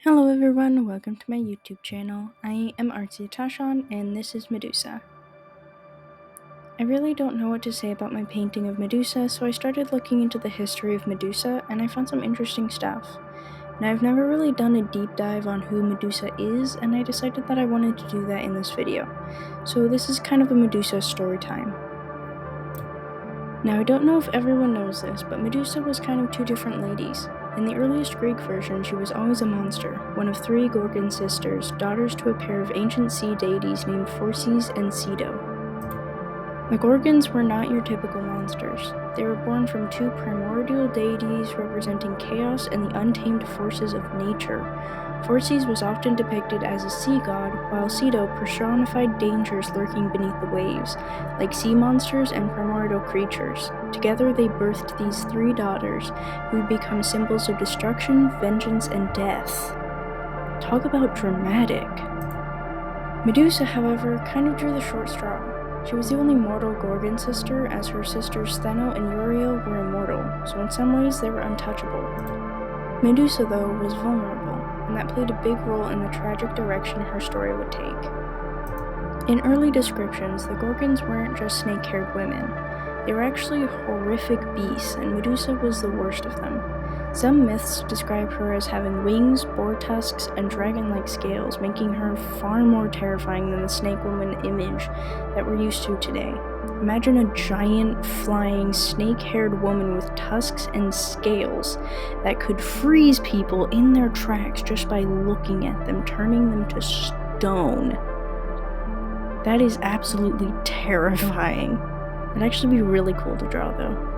Hello everyone, welcome to my YouTube channel. I am ArtsyTashann and this is Medusa. I really don't know what to say about my painting of Medusa, so I started looking into the history of Medusa and I found some interesting stuff. Now I've never really done a deep dive on who Medusa is, and I decided that I wanted to do that in this video. So this is kind of a Medusa story time. Now I don't know if everyone knows this, but Medusa was kind of two different ladies. In the earliest Greek version, she was always a monster, one of three Gorgon sisters, daughters to a pair of ancient sea deities named Phorcys and Ceto. The Gorgons were not your typical monsters. They were born from two primordial deities representing chaos and the untamed forces of nature. Phorcys was often depicted as a sea god, while Ceto personified dangers lurking beneath the waves, like sea monsters and primordial creatures. Together they birthed these three daughters, who would become symbols of destruction, vengeance, and death. Talk about dramatic. Medusa, however, kind of drew the short straw. She was the only mortal Gorgon sister, as her sisters Stheno and Uriel were immortal, so in some ways they were untouchable. Medusa, though, was vulnerable, and that played a big role in the tragic direction her story would take. In early descriptions, the Gorgons weren't just snake-haired women. They were actually horrific beasts, and Medusa was the worst of them. Some myths describe her as having wings, boar tusks, and dragon-like scales, making her far more terrifying than the snake woman image that we're used to today. Imagine a giant, flying, snake-haired woman with tusks and scales that could freeze people in their tracks just by looking at them, turning them to stone. That is absolutely terrifying. It'd actually be really cool to draw, though.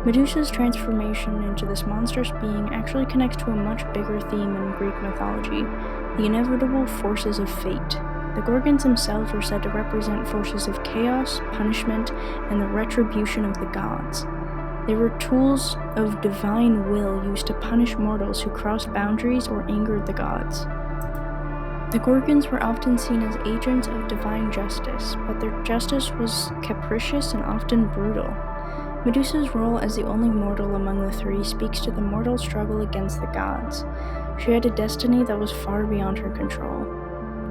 Medusa's transformation into this monstrous being actually connects to a much bigger theme in Greek mythology, the inevitable forces of fate. The Gorgons themselves were said to represent forces of chaos, punishment, and the retribution of the gods. They were tools of divine will used to punish mortals who crossed boundaries or angered the gods. The Gorgons were often seen as agents of divine justice, but their justice was capricious and often brutal. Medusa's role as the only mortal among the three speaks to the mortal struggle against the gods. She had a destiny that was far beyond her control.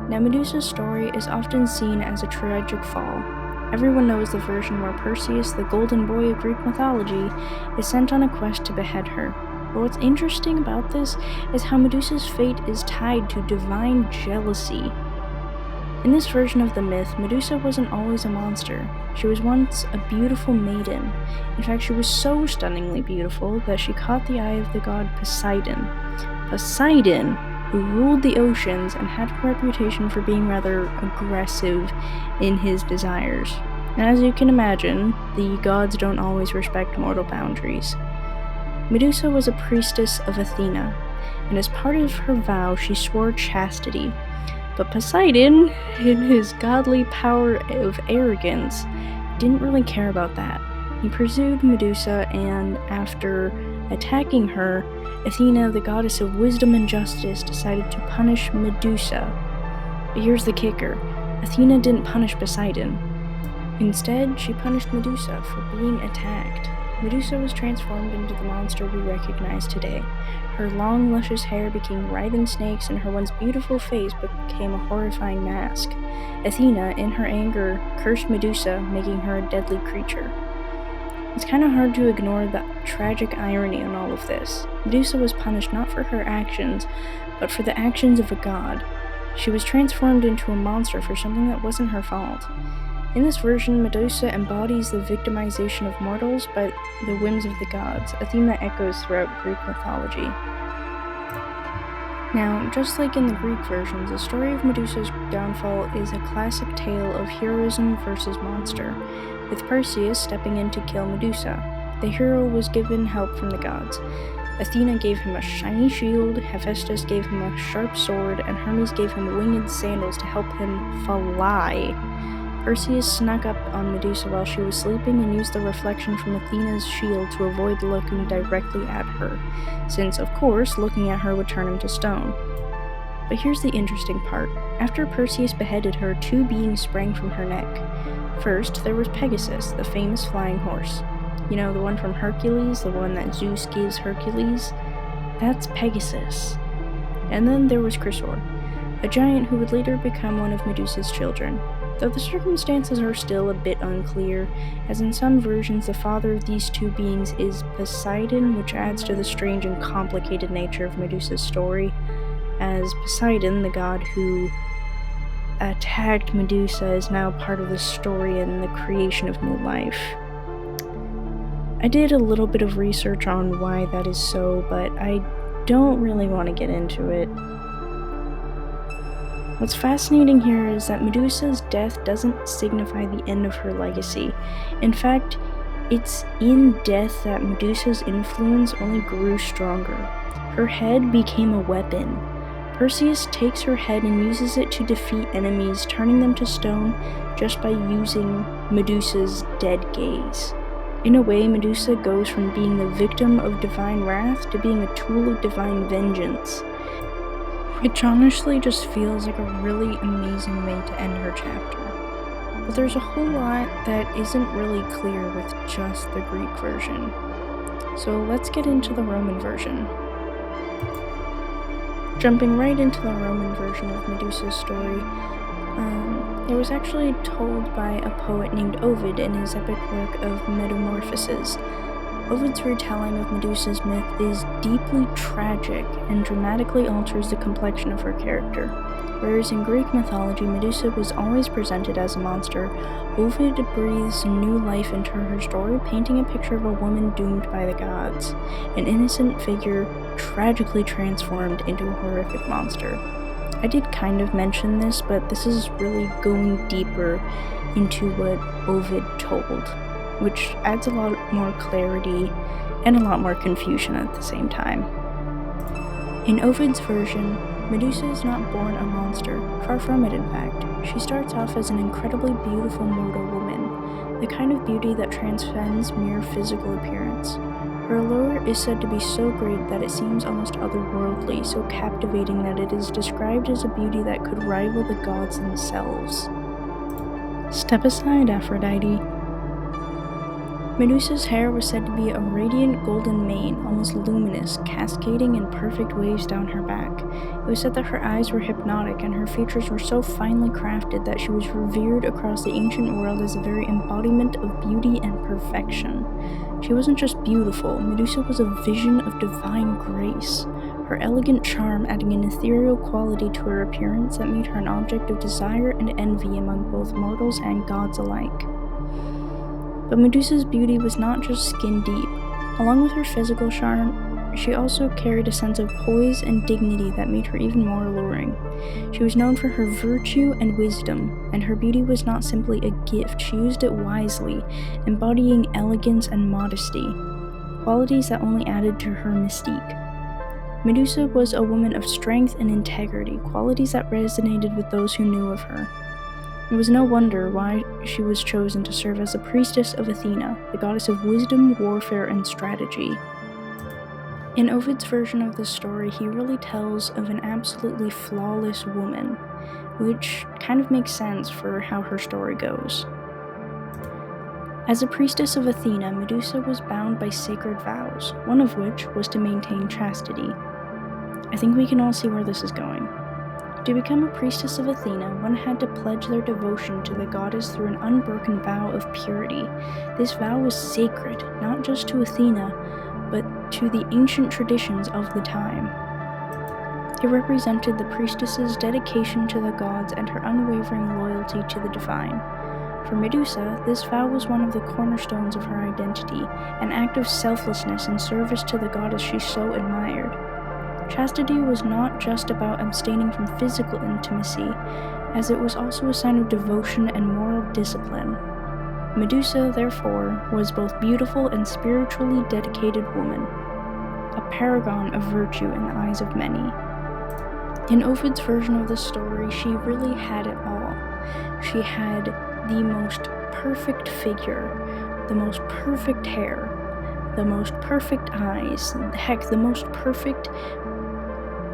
Now, Medusa's story is often seen as a tragic fall. Everyone knows the version where Perseus, the golden boy of Greek mythology, is sent on a quest to behead her. But what's interesting about this is how Medusa's fate is tied to divine jealousy. In this version of the myth, Medusa wasn't always a monster. She was once a beautiful maiden. In fact, she was so stunningly beautiful that she caught the eye of the god Poseidon. Poseidon, who ruled the oceans and had a reputation for being rather aggressive in his desires. And as you can imagine, the gods don't always respect mortal boundaries. Medusa was a priestess of Athena, and as part of her vow, she swore chastity. But Poseidon, in his godly power of arrogance, didn't really care about that. He pursued Medusa, and after attacking her, Athena, the goddess of wisdom and justice, decided to punish Medusa. But here's the kicker: Athena didn't punish Poseidon. Instead, she punished Medusa for being attacked. Medusa was transformed into the monster we recognize today. Her long, luscious hair became writhing snakes, and her once beautiful face became a horrifying mask. Athena, in her anger, cursed Medusa, making her a deadly creature. It's kind of hard to ignore the tragic irony in all of this. Medusa was punished not for her actions, but for the actions of a god. She was transformed into a monster for something that wasn't her fault. In this version, Medusa embodies the victimization of mortals by the whims of the gods, a theme that echoes throughout Greek mythology. Now, just like in the Greek versions, the story of Medusa's downfall is a classic tale of heroism versus monster, with Perseus stepping in to kill Medusa. The hero was given help from the gods. Athena gave him a shiny shield, Hephaestus gave him a sharp sword, and Hermes gave him winged sandals to help him fly. Perseus snuck up on Medusa while she was sleeping and used the reflection from Athena's shield to avoid looking directly at her, since, of course, looking at her would turn him to stone. But here's the interesting part. After Perseus beheaded her, two beings sprang from her neck. First, there was Pegasus, the famous flying horse. You know, the one from Hercules, the one that Zeus gives Hercules? That's Pegasus. And then there was Chrysor, a giant who would later become one of Medusa's children, though the circumstances are still a bit unclear, as in some versions the father of these two beings is Poseidon, which adds to the strange and complicated nature of Medusa's story, as Poseidon, the god who attacked Medusa, is now part of the story and the creation of new life. I did a little bit of research on why that is so, but I don't really want to get into it. What's fascinating here is that Medusa's death doesn't signify the end of her legacy. In fact, it's in death that Medusa's influence only grew stronger. Her head became a weapon. Perseus takes her head and uses it to defeat enemies, turning them to stone just by using Medusa's dead gaze. In a way, Medusa goes from being the victim of divine wrath to being a tool of divine vengeance, which honestly just feels like a really amazing way to end her chapter. But there's a whole lot that isn't really clear with just the Greek version. So let's get into the Roman version. Jumping right into the Roman version of Medusa's story, it was actually told by a poet named Ovid in his epic work of Metamorphoses. Ovid's retelling of Medusa's myth is deeply tragic and dramatically alters the complexion of her character. Whereas in Greek mythology, Medusa was always presented as a monster, Ovid breathes new life into her story, painting a picture of a woman doomed by the gods, an innocent figure tragically transformed into a horrific monster. I did kind of mention this, but this is really going deeper into what Ovid told, which adds a lot more clarity and a lot more confusion at the same time. In Ovid's version, Medusa is not born a monster, far from it in fact. She starts off as an incredibly beautiful mortal woman, the kind of beauty that transcends mere physical appearance. Her allure is said to be so great that it seems almost otherworldly, so captivating that it is described as a beauty that could rival the gods themselves. Step aside, Aphrodite. Medusa's hair was said to be a radiant golden mane, almost luminous, cascading in perfect waves down her back. It was said that her eyes were hypnotic and her features were so finely crafted that she was revered across the ancient world as a very embodiment of beauty and perfection. She wasn't just beautiful, Medusa was a vision of divine grace, her elegant charm adding an ethereal quality to her appearance that made her an object of desire and envy among both mortals and gods alike. But Medusa's beauty was not just skin deep. Along with her physical charm, she also carried a sense of poise and dignity that made her even more alluring. She was known for her virtue and wisdom, and her beauty was not simply a gift, she used it wisely, embodying elegance and modesty, qualities that only added to her mystique. Medusa was a woman of strength and integrity, qualities that resonated with those who knew of her. It was no wonder why she was chosen to serve as a priestess of Athena, the goddess of wisdom, warfare, and strategy. In Ovid's version of the story, he really tells of an absolutely flawless woman, which kind of makes sense for how her story goes. As a priestess of Athena, Medusa was bound by sacred vows, one of which was to maintain chastity. I think we can all see where this is going. To become a priestess of Athena, one had to pledge their devotion to the goddess through an unbroken vow of purity. This vow was sacred, not just to Athena, but to the ancient traditions of the time. It represented the priestess's dedication to the gods and her unwavering loyalty to the divine. For Medusa, this vow was one of the cornerstones of her identity, an act of selflessness and service to the goddess she so admired. Chastity was not just about abstaining from physical intimacy, as it was also a sign of devotion and moral discipline. Medusa, therefore, was both beautiful and spiritually dedicated woman, a paragon of virtue in the eyes of many. In Ovid's version of the story, she really had it all. She had the most perfect figure, the most perfect hair, the most perfect eyes, heck, the most perfect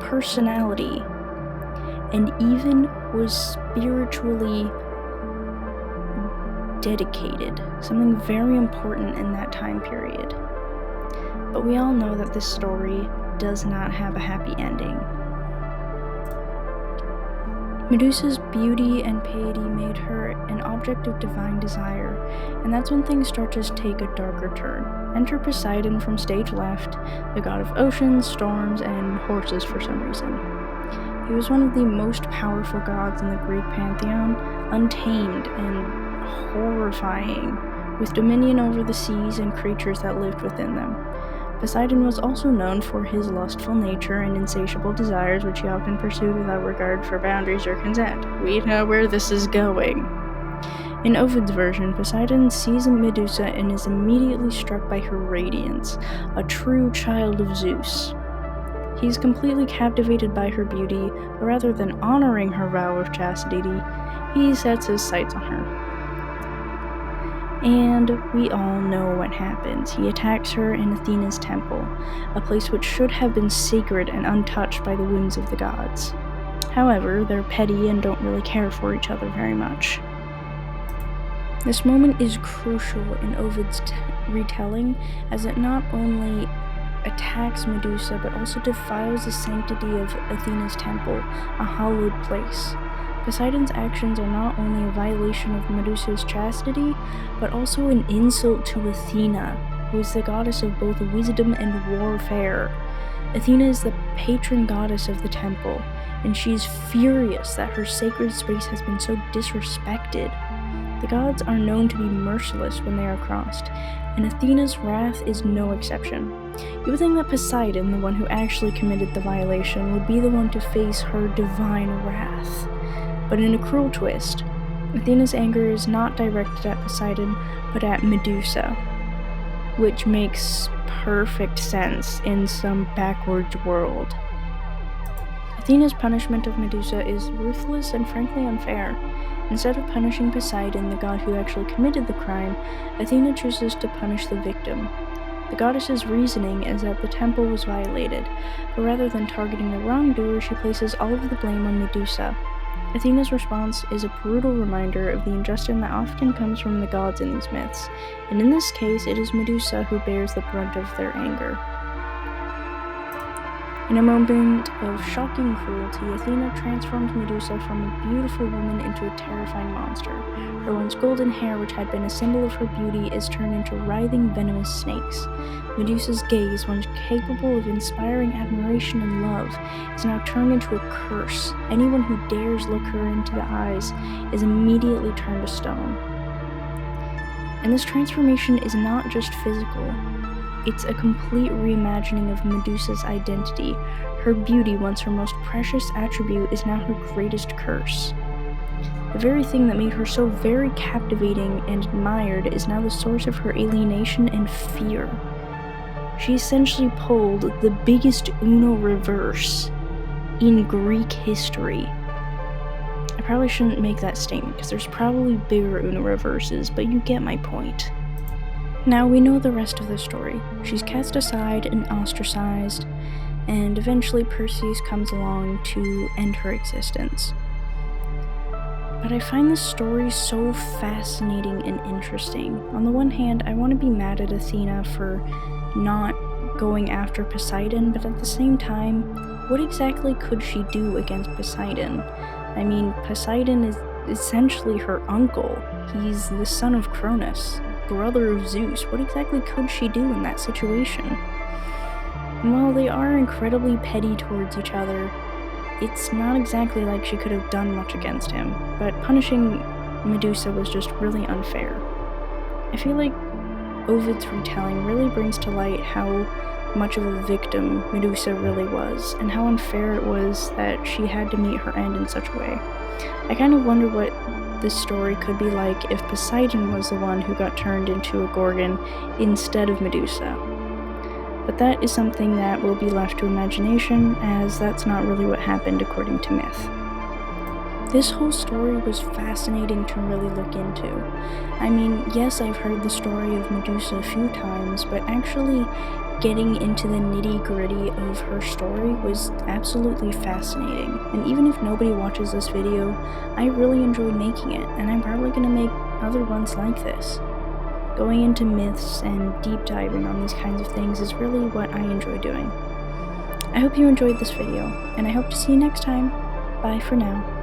personality, and even was spiritually dedicated, something very important in that time period. But we all know that this story does not have a happy ending. Medusa's beauty and piety made her an object of divine desire, and that's when things start to take a darker turn. Enter Poseidon from stage left, the god of oceans, storms, and horses for some reason. He was one of the most powerful gods in the Greek pantheon, untamed and horrifying, with dominion over the seas and creatures that lived within them. Poseidon was also known for his lustful nature and insatiable desires, which he often pursued without regard for boundaries or consent. We know where this is going. In Ovid's version, Poseidon sees Medusa and is immediately struck by her radiance, a true child of Zeus. He's completely captivated by her beauty, but rather than honoring her vow of chastity, he sets his sights on her. And we all know what happens. He attacks her in Athena's temple, a place which should have been sacred and untouched by the whims of the gods. However, they're petty and don't really care for each other very much. This moment is crucial in Ovid's retelling, as it not only attacks Medusa, but also defiles the sanctity of Athena's temple, a hallowed place. Poseidon's actions are not only a violation of Medusa's chastity, but also an insult to Athena, who is the goddess of both wisdom and warfare. Athena is the patron goddess of the temple, and she is furious that her sacred space has been so disrespected. The gods are known to be merciless when they are crossed, and Athena's wrath is no exception. You would think that Poseidon, the one who actually committed the violation, would be the one to face her divine wrath. But in a cruel twist, Athena's anger is not directed at Poseidon, but at Medusa, which makes perfect sense in some backwards world. Athena's punishment of Medusa is ruthless and frankly unfair. Instead of punishing Poseidon, the god who actually committed the crime, Athena chooses to punish the victim. The goddess's reasoning is that the temple was violated, but rather than targeting the wrongdoer, she places all of the blame on Medusa. Athena's response is a brutal reminder of the injustice that often comes from the gods in these myths, and in this case, it is Medusa who bears the brunt of their anger. In a moment of shocking cruelty, Athena transforms Medusa from a beautiful woman into a terrifying monster. Her once golden hair, which had been a symbol of her beauty, is turned into writhing, venomous snakes. Medusa's gaze, once capable of inspiring admiration and love, is now turned into a curse. Anyone who dares look her into the eyes is immediately turned to stone. And this transformation is not just physical. It's a complete reimagining of Medusa's identity. Her beauty, once her most precious attribute, is now her greatest curse. The very thing that made her so very captivating and admired is now the source of her alienation and fear. She essentially pulled the biggest Uno reverse in Greek history. I probably shouldn't make that statement, because there's probably bigger Uno reverses, but you get my point. Now we know the rest of the story. She's cast aside and ostracized, and eventually Perseus comes along to end her existence. But I find this story so fascinating and interesting. On the one hand, I want to be mad at Athena for not going after Poseidon, but at the same time, what exactly could she do against Poseidon? I mean, Poseidon is essentially her uncle. He's the son of Cronus, brother of Zeus. What exactly could she do in that situation? And while they are incredibly petty towards each other, it's not exactly like she could have done much against him, but punishing Medusa was just really unfair. I feel like Ovid's retelling really brings to light how much of a victim Medusa really was, and how unfair it was that she had to meet her end in such a way. I kind of wonder what this story could be like if Poseidon was the one who got turned into a Gorgon instead of Medusa. But that is something that will be left to imagination, as that's not really what happened according to myth. This whole story was fascinating to really look into. I mean, yes, I've heard the story of Medusa a few times, but actually getting into the nitty-gritty of her story was absolutely fascinating. And even if nobody watches this video, I really enjoyed making it, and I'm probably going to make other ones like this. Going into myths and deep diving on these kinds of things is really what I enjoy doing. I hope you enjoyed this video, and I hope to see you next time. Bye for now.